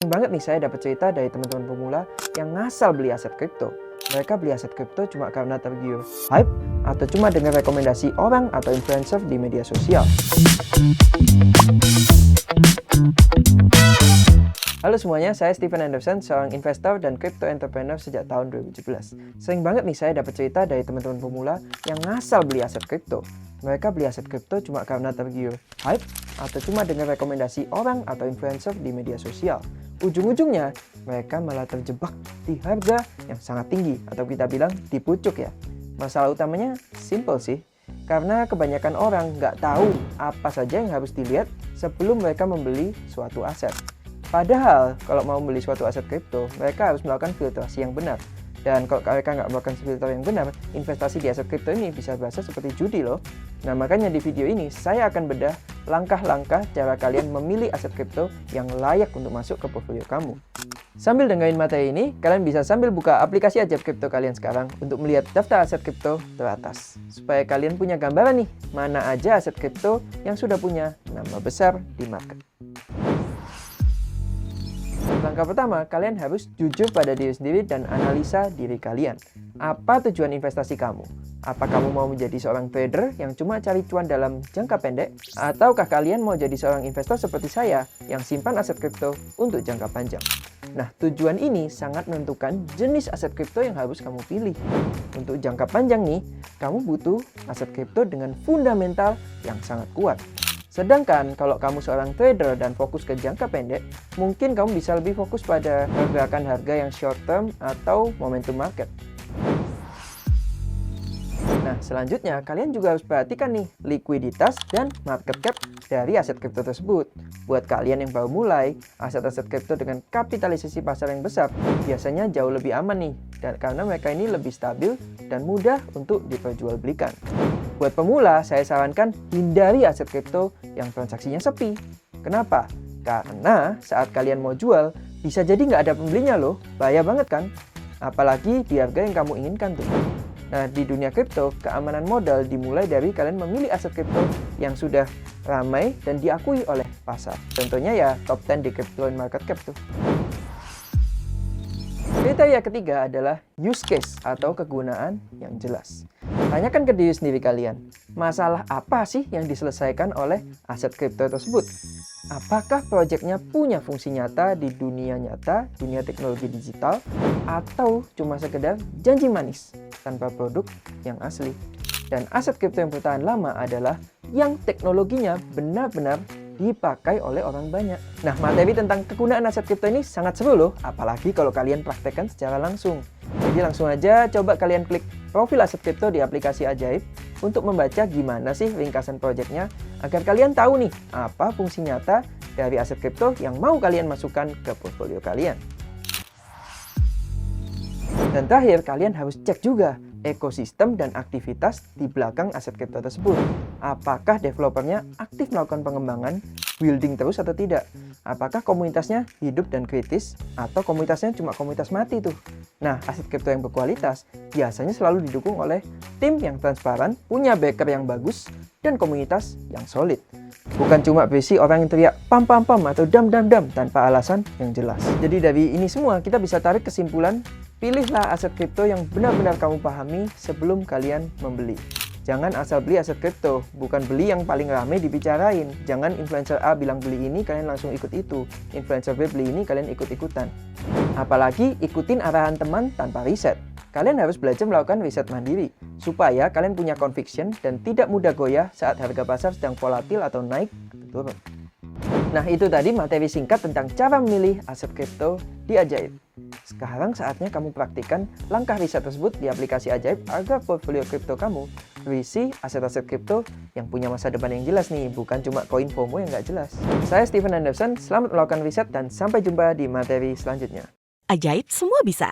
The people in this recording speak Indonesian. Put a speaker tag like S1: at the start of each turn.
S1: Sering banget nih saya dapat cerita dari teman-teman pemula yang ngasal beli aset kripto. Mereka beli aset kripto cuma karena tergiur hype atau cuma dengan rekomendasi orang atau influencer di media sosial. Halo semuanya, saya Steven Anderson, seorang investor dan crypto entrepreneur sejak tahun 2017. Sering banget nih saya dapat cerita dari teman-teman pemula yang ngasal beli aset kripto. Mereka beli aset kripto cuma karena tergiur hype atau cuma dengan rekomendasi orang atau influencer di media sosial. Ujung-ujungnya, mereka malah terjebak di harga yang sangat tinggi atau kita bilang di pucuk ya. Masalah utamanya simple sih, karena kebanyakan orang nggak tahu apa saja yang harus dilihat sebelum mereka membeli suatu aset. Padahal, kalau mau membeli suatu aset kripto, mereka harus melakukan filtrasi yang benar. Dan kalau mereka nggak melakukan filter yang benar, investasi di aset kripto ini bisa berasa seperti judi loh. Nah, makanya di video ini saya akan bedah langkah-langkah cara kalian memilih aset kripto yang layak untuk masuk ke portfolio kamu. Sambil dengerin materi ini, kalian bisa sambil buka aplikasi Ajaib Kripto kalian sekarang untuk melihat daftar aset kripto teratas. Supaya kalian punya gambaran nih, mana aja aset kripto yang sudah punya nama besar di market. Langkah pertama, kalian harus jujur pada diri sendiri dan analisa diri kalian. Apa tujuan investasi kamu? Apa kamu mau menjadi seorang trader yang cuma cari cuan dalam jangka pendek? Ataukah kalian mau jadi seorang investor seperti saya yang simpan aset kripto untuk jangka panjang? Nah, tujuan ini sangat menentukan jenis aset kripto yang harus kamu pilih. Untuk jangka panjang nih, kamu butuh aset kripto dengan fundamental yang sangat kuat. Sedangkan kalau kamu seorang trader dan fokus ke jangka pendek, mungkin kamu bisa lebih fokus pada pergerakan harga yang short term atau momentum market. Nah, selanjutnya kalian juga harus perhatikan nih likuiditas dan market cap dari aset kripto tersebut. Buat kalian yang baru mulai, aset-aset kripto dengan kapitalisasi pasar yang besar biasanya jauh lebih aman nih, karena mereka ini lebih stabil dan mudah untuk diperjualbelikan. Buat pemula, saya sarankan hindari aset kripto yang transaksinya sepi. Kenapa? Karena saat kalian mau jual, bisa jadi nggak ada pembelinya loh. Bahaya banget kan? Apalagi di harga yang kamu inginkan tuh. Nah, di dunia kripto, keamanan modal dimulai dari kalian memilih aset kripto yang sudah ramai dan diakui oleh pasar. Contohnya ya top 10 di crypto market cap tuh. Kriteria ketiga adalah use case atau kegunaan yang jelas. Tanyakan ke diri sendiri kalian, masalah apa sih yang diselesaikan oleh aset kripto tersebut? Apakah proyeknya punya fungsi nyata di dunia nyata, dunia teknologi digital, atau cuma sekedar janji manis tanpa produk yang asli? Dan aset kripto yang bertahan lama adalah yang teknologinya benar-benar dipakai oleh orang banyak. Nah, materi tentang kegunaan aset kripto ini sangat seru loh, apalagi kalau kalian praktekkan secara langsung. Jadi langsung aja coba kalian klik profil aset kripto di aplikasi Ajaib untuk membaca gimana sih ringkasan proyeknya agar kalian tahu nih apa fungsi nyata dari aset kripto yang mau kalian masukkan ke portfolio kalian. Dan terakhir, kalian harus cek juga ekosistem dan aktivitas di belakang aset kripto tersebut. Apakah developernya aktif melakukan pengembangan, building terus atau tidak? Apakah komunitasnya hidup dan kritis atau komunitasnya cuma komunitas mati tuh? Nah, aset kripto yang berkualitas biasanya selalu didukung oleh tim yang transparan, punya backer yang bagus, dan komunitas yang solid. Bukan cuma berisi orang yang teriak pam pam pam atau dam dam dam tanpa alasan yang jelas. Jadi dari ini semua kita bisa tarik kesimpulan, pilihlah aset kripto yang benar-benar kamu pahami sebelum kalian membeli. Jangan asal beli aset kripto, bukan beli yang paling ramai dibicarain. Jangan influencer A bilang beli ini, kalian langsung ikut itu. Influencer B beli ini, kalian ikut-ikutan. Apalagi ikutin arahan teman tanpa riset. Kalian harus belajar melakukan riset mandiri, supaya kalian punya conviction dan tidak mudah goyah saat harga pasar sedang volatil atau naik atau turun. Nah, itu tadi materi singkat tentang cara memilih aset kripto di Ajaib. Sekarang saatnya kamu praktikkan langkah riset tersebut di aplikasi Ajaib agar portfolio kripto kamu berisi aset-aset kripto yang punya masa depan yang jelas nih, bukan cuma koin FOMO yang nggak jelas. Saya Steven Anderson, selamat melakukan riset dan sampai jumpa di materi selanjutnya.
S2: Ajaib semua bisa.